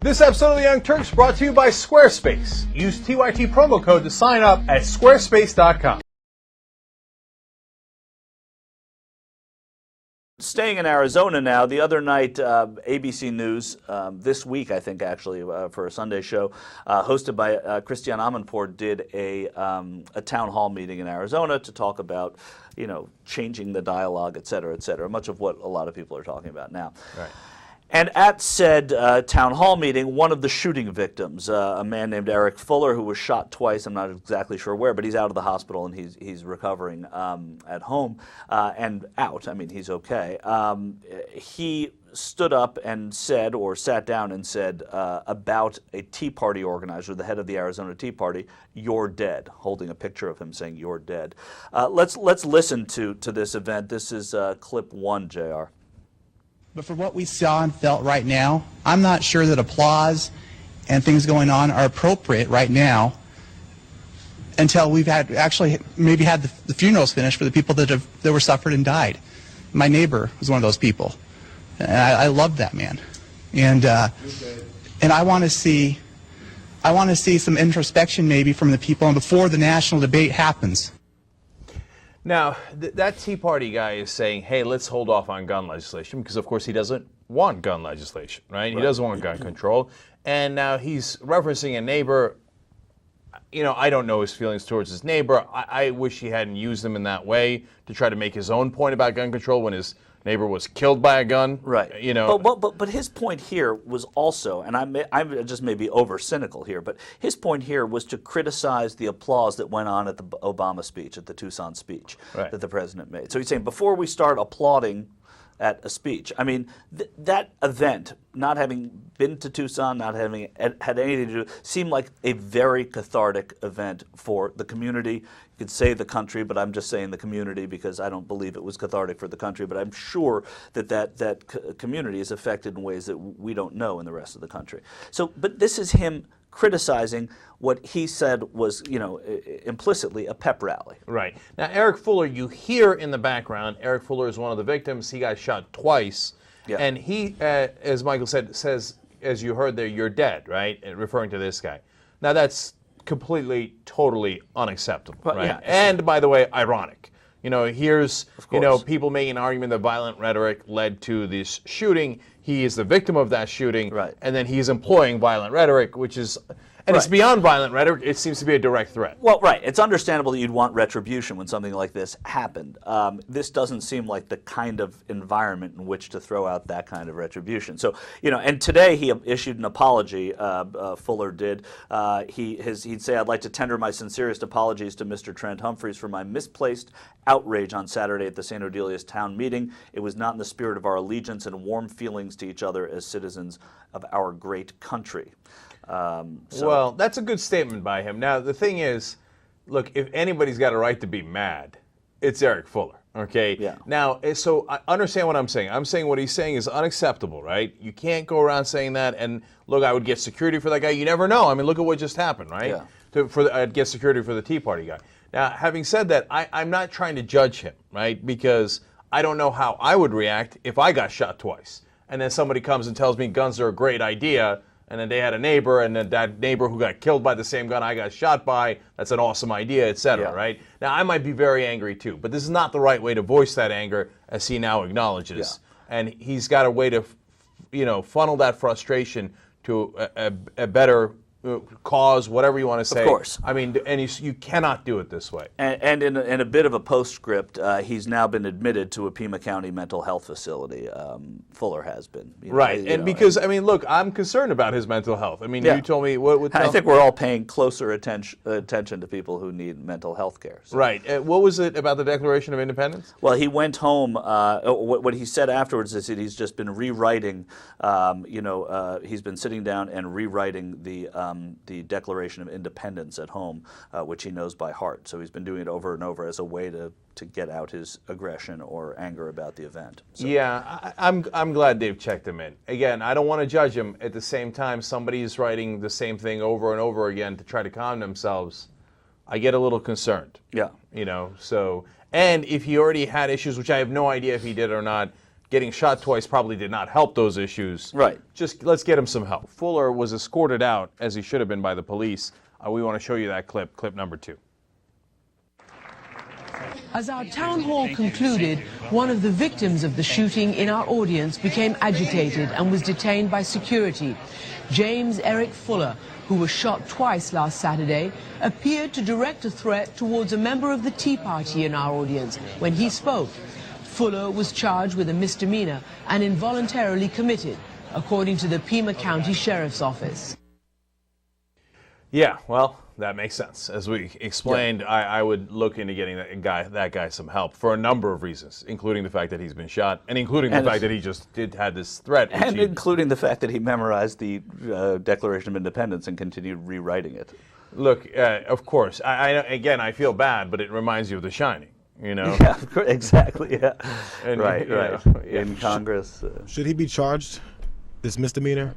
This episode of the Young Turks brought to you by Squarespace. Use TYT promo code to sign up at squarespace.com. Staying in Arizona now, the other night, ABC News, this week I think actually, for a Sunday show, hosted by Christiane Amanpour, did a town hall meeting in Arizona to talk about, changing the dialogue, et cetera, much of what a lot of people are talking about now. Right. And at said town hall meeting, one of the shooting victims, a man named Eric Fuller, who was shot twice, I'm not exactly sure where, but he's out of the hospital and he's recovering at home and out. I mean, he's okay. He stood up and said, or sat down and said, about a Tea Party organizer, the head of the Arizona Tea Party, "You're dead," holding a picture of him saying, "You're dead." Let's listen to this event. This is clip 1, JR. But for what we saw and felt right now, I'm not sure that applause and things going on are appropriate right now until we've maybe had the funerals finished for the people that were suffered and died. My neighbor was one of those people, and I loved that man. And I want to see some introspection maybe from the people and before the national debate happens. Now, that Tea Party guy is saying, hey, let's hold off on gun legislation because, of course, he doesn't want gun legislation, right? He doesn't want gun control. And now he's referencing a neighbor. I don't know his feelings towards his neighbor. I wish he hadn't used them in that way to try to make his own point about gun control when his neighbor was killed by a gun. Right. But his point here was also, and I'm just maybe over cynical here, but his point here was to criticize the applause that went on at the Obama speech, at the Tucson speech that the president made. So he's saying before we start applauding at a speech, I mean, that event, not having been to Tucson, not having had anything to do, seemed like a very cathartic event for the community. You could say the country, but I'm just saying the community because I don't believe it was cathartic for the country, but I'm sure that community is affected in ways that we don't know in the rest of the country. So, but this is him criticizing what he said was, implicitly a pep rally. Right. Now, Eric Fuller, you hear in the background, Eric Fuller is one of the victims. He got shot twice. Yeah. And he, as Michael says, as you heard there, "You're dead," right? Referring to this guy. Now, that's completely, totally unacceptable, right? Yeah. And, by the way, ironic. Here's, people making an argument that violent rhetoric led to this shooting. He is the victim of that shooting. Right. And then he's employing violent rhetoric, which is, and it's beyond violent rhetoric. It seems to be a direct threat. Well, right. It's understandable that you'd want retribution when something like this happened. This doesn't seem like the kind of environment in which to throw out that kind of retribution. So, and today he issued an apology, Fuller did. He'd say, "I'd like to tender my sincerest apologies to Mr. Trent Humphreys for my misplaced outrage on Saturday at the St. Odelia's town meeting. It was not in the spirit of our allegiance and warm feelings to each other as citizens of our great country." Well, that's a good statement by him. Now, the thing is, look, if anybody's got a right to be mad, it's Eric Fuller, okay? Yeah. Now, so I understand what I'm saying. I'm saying what he's saying is unacceptable, right? You can't go around saying that, and look, I would get security for that guy. You never know. I mean, look at what just happened, right? Yeah. I'd get security for the Tea Party guy. Now, having said that, I'm not trying to judge him, right? Because I don't know how I would react if I got shot twice. And then somebody comes and tells me guns are a great idea, and then they had a neighbor, and then that neighbor who got killed by the same gun I got shot by, that's an awesome idea, etc., right? Now, I might be very angry too, but this is not the right way to voice that anger, as he now acknowledges. Yeah. And he's got a way to, funnel that frustration to a better cause, whatever you want to say. Of course. I mean, and you cannot do it this way. And in a bit of a postscript, he's now been admitted to a Pima County mental health facility. Fuller has been. Right. Because, I mean, look, I'm concerned about his mental health. I mean, you told me what I think we're all paying closer attention to people who need mental health care. So. Right. What was it about the Declaration of Independence? Well, he went home. What he said afterwards is that he's just been rewriting, he's been sitting down and rewriting the Declaration of Independence at home, which he knows by heart. So he's been doing it over and over as a way to get out his aggression or anger about the event. So. Yeah, I'm glad they've checked him in. Again, I don't want to judge him. At the same time, somebody is writing the same thing over and over again to try to calm themselves. I get a little concerned. Yeah. So, and if he already had issues, which I have no idea if he did or not, getting shot twice probably did not help those issues. Right. Just let's get him some help. Fuller was escorted out, as he should have been, by the police. We want to show you that clip number 2. As our town hall concluded, one of the victims of the shooting in our audience became agitated and was detained by security. James Eric Fuller, who was shot twice last Saturday, appeared to direct a threat towards a member of the Tea Party in our audience. When he spoke, Fuller was charged with a misdemeanor and involuntarily committed, according to the Pima County Sheriff's Office. Yeah, well, that makes sense. As we explained, yeah. I would look into getting that guy some help for a number of reasons, including the fact that he's been shot, and including the fact that he just had this threat. And including the fact that he memorized the Declaration of Independence and continued rewriting it. Look, of course, again, I feel bad, but it reminds you of The Shining, you know? Yeah, exactly, yeah. And, right. Yeah. In Congress. Should he be charged, this misdemeanor?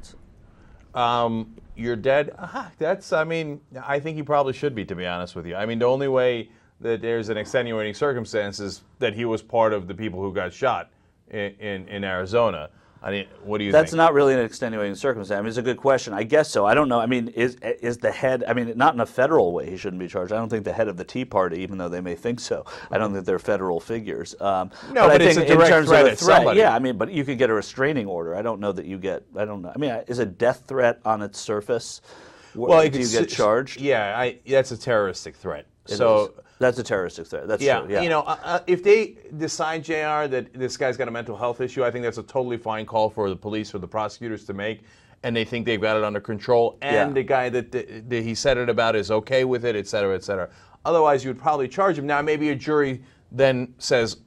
You're dead? I mean, I think he probably should be, to be honest with you. I mean, the only way that there's an extenuating circumstance is that he was part of the people who got shot in Arizona. I mean, what do you think? That's not really an extenuating circumstance. I mean, it's a good question. I guess so. I don't know. I mean, is the head, I mean, not in a federal way he shouldn't be charged. I don't think the head of the Tea Party, even though they may think so, I don't think they're federal figures. No, but it's a direct threat at somebody. Yeah, I mean, but you could get a restraining order. I don't know that you get, I don't know. I mean, is a death threat on its surface, well, do you get charged? Yeah, that's a terroristic threat. That's a terroristic threat. That's true. Yeah. You know, if they decide, JR, that this guy's got a mental health issue, I think that's a totally fine call for the police or the prosecutors to make, and they think they've got it under control, and the guy that he said it about is okay with it, et cetera, et cetera. Otherwise, you would probably charge him. Now, maybe a jury then says,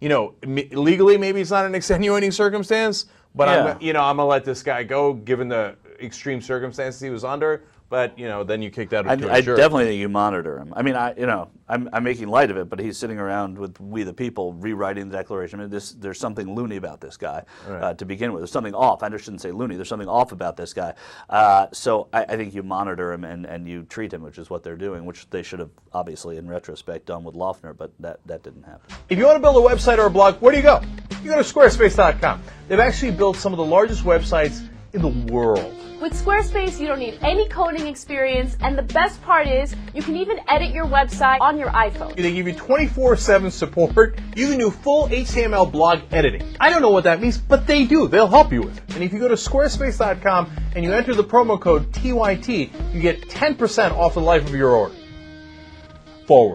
you know, legally maybe it's not an extenuating circumstance, but I'm going to let this guy go given the extreme circumstances he was under. But, you know, then you kick that to a jury. I definitely think you monitor him. I mean, I'm making light of it, but he's sitting around with we the people rewriting the Declaration. I mean, there's something loony about this guy to begin with. There's something off. I shouldn't say loony. There's something off about this guy. So I think you monitor him and you treat him, which is what they're doing, which they should have obviously in retrospect done with Loeffner, but that didn't happen. If you want to build a website or a blog, where do you go? You go to Squarespace.com. They've actually built some of the largest websites in the world. With Squarespace, you don't need any coding experience, and the best part is you can even edit your website on your iPhone. They give you 24/7 support. You can do full HTML blog editing. I don't know what that means, but they do. They'll help you with it. And if you go to squarespace.com and you enter the promo code TYT, you get 10% off the life of your order. Forward.